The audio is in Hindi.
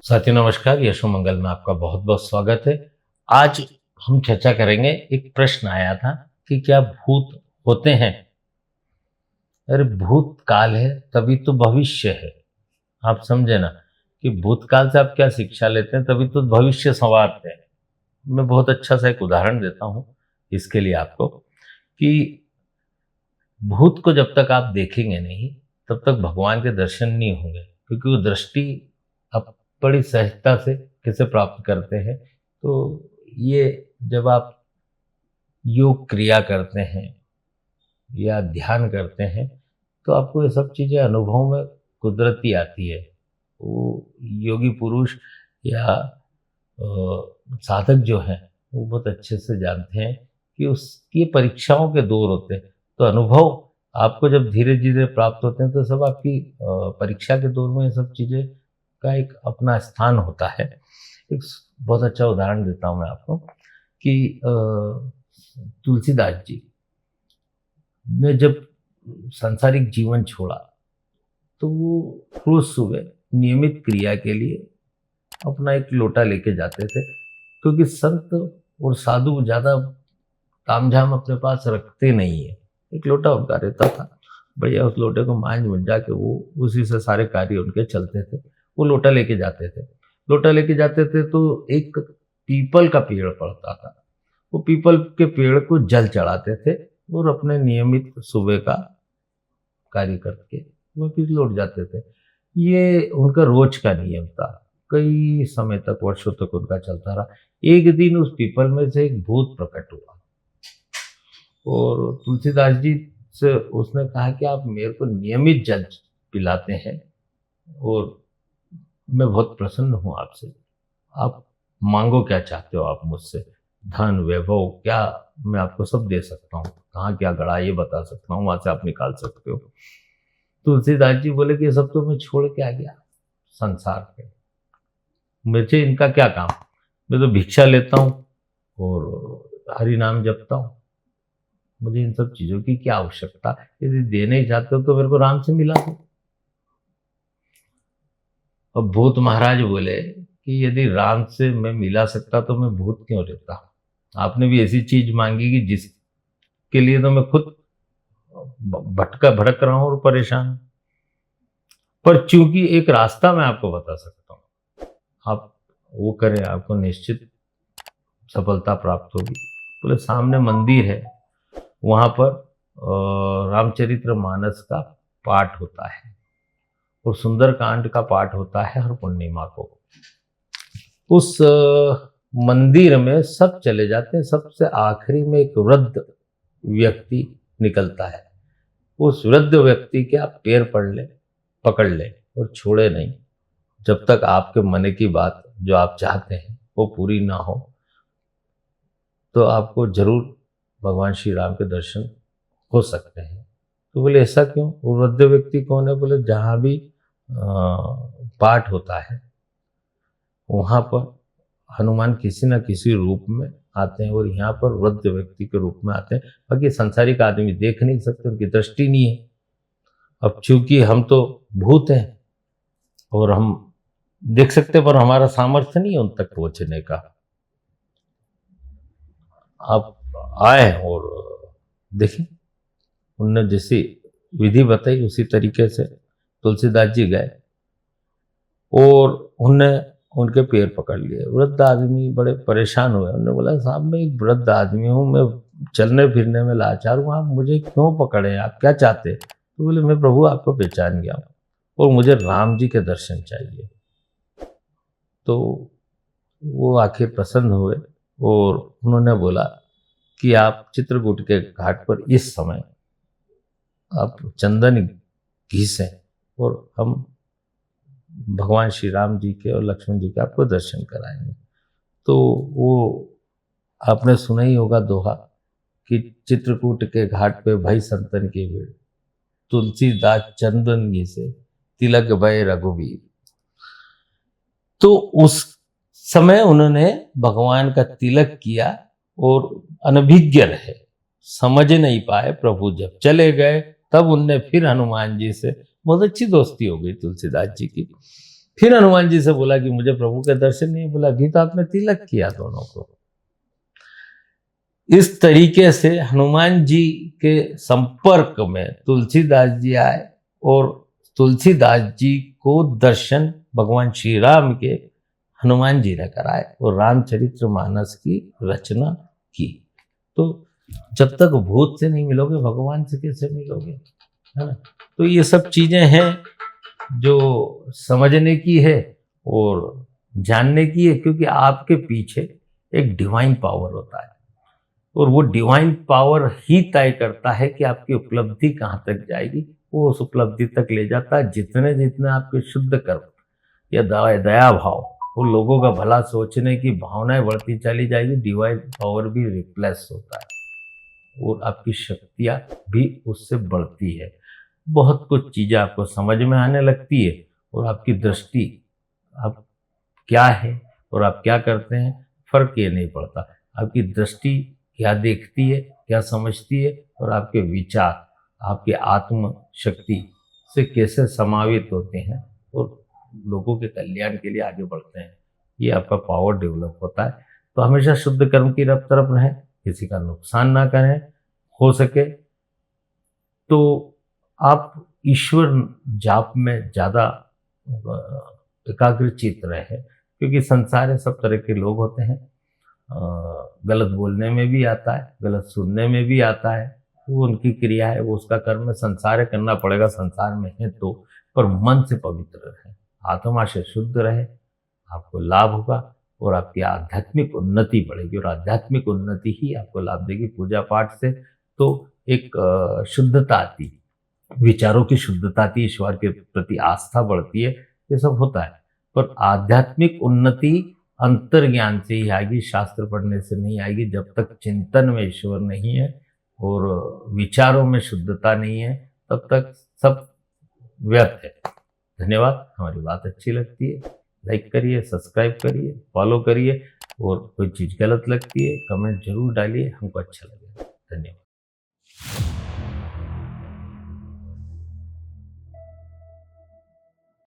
साथियों नमस्कार, यशो मंगल में आपका बहुत बहुत स्वागत है। आज हम चर्चा करेंगे। एक प्रश्न आया था कि क्या भूत होते हैं। अरे भूतकाल है तभी तो भविष्य है। आप समझे ना कि भूतकाल से आप क्या शिक्षा लेते हैं, तभी तो भविष्य संवारते हैं। मैं बहुत अच्छा सा एक उदाहरण देता हूँ इसके लिए आपको कि भूत को जब तक आप देखेंगे नहीं तब तक भगवान के दर्शन नहीं होंगे, क्योंकि वो दृष्टि आप बड़ी सहजता से कैसे प्राप्त करते हैं। तो ये जब आप योग क्रिया करते हैं या ध्यान करते हैं तो आपको ये सब चीज़ें अनुभव में कुदरती आती है। वो योगी पुरुष या साधक जो हैं वो बहुत अच्छे से जानते हैं कि उसकी परीक्षाओं के दौर होते हैं। तो अनुभव आपको जब धीरे धीरे प्राप्त होते हैं तो सब आपकी परीक्षा के दौर में ये सब चीज़ें का एक अपना स्थान होता है। एक बहुत अच्छा उदाहरण देता हूँ मैं आपको कि तुलसीदास जी ने जब सांसारिक जीवन छोड़ा तो वो रोज सुबह नियमित क्रिया के लिए अपना एक लोटा लेके जाते थे, क्योंकि संत और साधु ज़्यादा तामझाम अपने पास रखते नहीं है। एक लोटा उनका रहता था, भैया उस लोटे को मांझ मुंझा के वो उसी से सारे कार्य उनके चलते थे। वो लोटा लेके जाते थे। लोटा लेके जाते थे तो एक पीपल का पेड़ पड़ता था। वो पीपल के पेड़ को जल चढ़ाते थे और अपने नियमित सुबह का कार्य करके वो फिर लौट जाते थे। ये उनका रोज का नियम था। कई समय तक, वर्षों तक उनका चलता रहा। एक दिन उस पीपल में से एक भूत प्रकट हुआ और तुलसीदास जी से उसने कहा कि आप मेरे को नियमित जल पिलाते हैं और मैं बहुत प्रसन्न हूँ आपसे। आप मांगो क्या चाहते हो आप मुझसे, धन वैभव क्या, मैं आपको सब दे सकता हूँ। कहाँ क्या गड़ा ये बता सकता हूँ, वहां से आप निकाल सकते हो। तुलसीदास जी बोले कि ये सब तो मैं छोड़ के आ गया संसार पे, मुझे इनका क्या काम। मैं तो भिक्षा लेता हूँ और हरि नाम जपता हूँ। मुझे इन सब चीजों की क्या आवश्यकता। यदि देने ही चाहते हो तो मेरे को राम से मिला दो। अब भूत महाराज बोले कि यदि राम से मैं मिला सकता तो मैं भूत क्यों रहता। आपने भी ऐसी चीज मांगी कि जिसके लिए तो मैं खुद भटक रहा हूं और परेशान हूं। पर चूंकि एक रास्ता मैं आपको बता सकता हूं, आप वो करें, आपको निश्चित सफलता प्राप्त होगी। बोले सामने मंदिर है, वहां पर रामचरितमानस का पाठ होता है और सुंदरकांड का पाठ होता है हर पूर्णिमा को। उस मंदिर में सब चले जाते हैं। सबसे आखिरी में एक वृद्ध व्यक्ति निकलता है। उस वृद्ध व्यक्ति के आप पैर पकड़ ले और छोड़े नहीं जब तक आपके मन की बात जो आप चाहते हैं वो पूरी ना हो। तो आपको जरूर भगवान श्री राम के दर्शन हो सकते हैं। तो बोले ऐसा क्यों। वो वृद्ध व्यक्ति कौन है। बोले जहाँ भी पाठ होता है वहाँ पर हनुमान किसी न किसी रूप में आते हैं और यहाँ पर वृद्ध व्यक्ति के रूप में आते हैं। बाकी संसारिक आदमी देख नहीं सकते, उनकी दृष्टि नहीं है। अब चूंकि हम तो भूत हैं और हम देख सकते पर हमारा सामर्थ्य नहीं है उन तक पहुंचने का। आप आए और देखें, उनने जैसी विधि बताई उसी तरीके से तुलसीदास जी गए और उनने उनके पैर पकड़ लिए। वृद्ध आदमी बड़े परेशान हुए। उन्होंने बोला साहब मैं एक वृद्ध आदमी हूँ, मैं चलने फिरने में लाचार हूँ, आप मुझे क्यों पकड़े, आप क्या चाहते। तो बोले मैं प्रभु आपको पहचान गया हूँ और मुझे राम जी के दर्शन चाहिए। तो वो आखिर प्रसन्न हुए और उन्होंने बोला कि आप चित्रकूट के घाट पर इस समय आप चंदन घिसें और हम भगवान श्री राम जी के और लक्ष्मण जी के आपको दर्शन कराएंगे। तो वो आपने सुना ही होगा दोहा कि चित्रकूट के घाट पे भई संतन की भीड़, तुलसीदास चंदन घिसे तिलक भय रघुवीर। तो उस समय उन्होंने भगवान का तिलक किया और अनभिज्ञ रहे, समझ नहीं पाए। प्रभु जब चले गए तब उनने फिर हनुमान जी से बहुत अच्छी दोस्ती हो गई तुलसीदास जी की। फिर हनुमान जी से बोला कि मुझे प्रभु के दर्शन नहीं, बोला अभी तो आपने तिलक किया दोनों को। इस तरीके से हनुमान जी के संपर्क में तुलसीदास जी आए और तुलसीदास जी को दर्शन भगवान श्री राम के हनुमान जी ने कराए और रामचरितमानस की रचना की। तो जब तक भूत से नहीं मिलोगे भगवान से कैसे मिलोगे, है ना। तो ये सब चीजें हैं जो समझने की है और जानने की है, क्योंकि आपके पीछे एक डिवाइन पावर होता है और वो डिवाइन पावर ही तय करता है कि आपकी उपलब्धि कहाँ तक जाएगी। वो उस उपलब्धि तक ले जाता है जितने जितने आपके शुद्ध कर्म या दया भाव, वो लोगों का भला सोचने की भावनाएं बढ़ती चली जाएगी, डिवाइन पावर भी रिप्लेस होता है और आपकी शक्तियाँ भी उससे बढ़ती है। बहुत कुछ चीज़ें आपको समझ में आने लगती है और आपकी दृष्टि आप क्या है और आप क्या करते हैं फर्क ये नहीं पड़ता। आपकी दृष्टि क्या देखती है, क्या समझती है और आपके विचार आपके आत्म शक्ति से कैसे समावित होते हैं और लोगों के कल्याण के लिए आगे बढ़ते हैं, ये आपका पावर डेवलप होता है। तो हमेशा शुद्ध कर्म की तरफ रहें, किसी का नुकसान ना करें, हो सके तो आप ईश्वर जाप में ज़्यादा एकाग्रचित रहे, क्योंकि संसार में सब तरह के लोग होते हैं। गलत बोलने में भी आता है, गलत सुनने में भी आता है, वो उनकी क्रिया है, वो उसका कर्म है, संसार है, करना पड़ेगा, संसार में है तो। पर मन से पवित्र रहे, आत्मा से शुद्ध रहे, आपको लाभ होगा और आपकी आध्यात्मिक उन्नति बढ़ेगी और आध्यात्मिक उन्नति ही आपको लाभ देगी। पूजा पाठ से तो एक शुद्धता आती, विचारों की शुद्धता आती, ईश्वर के प्रति आस्था बढ़ती है, ये सब होता है। पर आध्यात्मिक उन्नति अंतर्ज्ञान से ही आएगी, शास्त्र पढ़ने से नहीं आएगी। जब तक चिंतन में ईश्वर नहीं है और विचारों में शुद्धता नहीं है तब तक सब व्यर्थ है। धन्यवाद। हमारी बात अच्छी लगती है लाइक करिए, सब्सक्राइब करिए, फॉलो करिए और कोई चीज़ गलत लगती है कमेंट जरूर डालिए, हमको अच्छा लगेगा। धन्यवाद।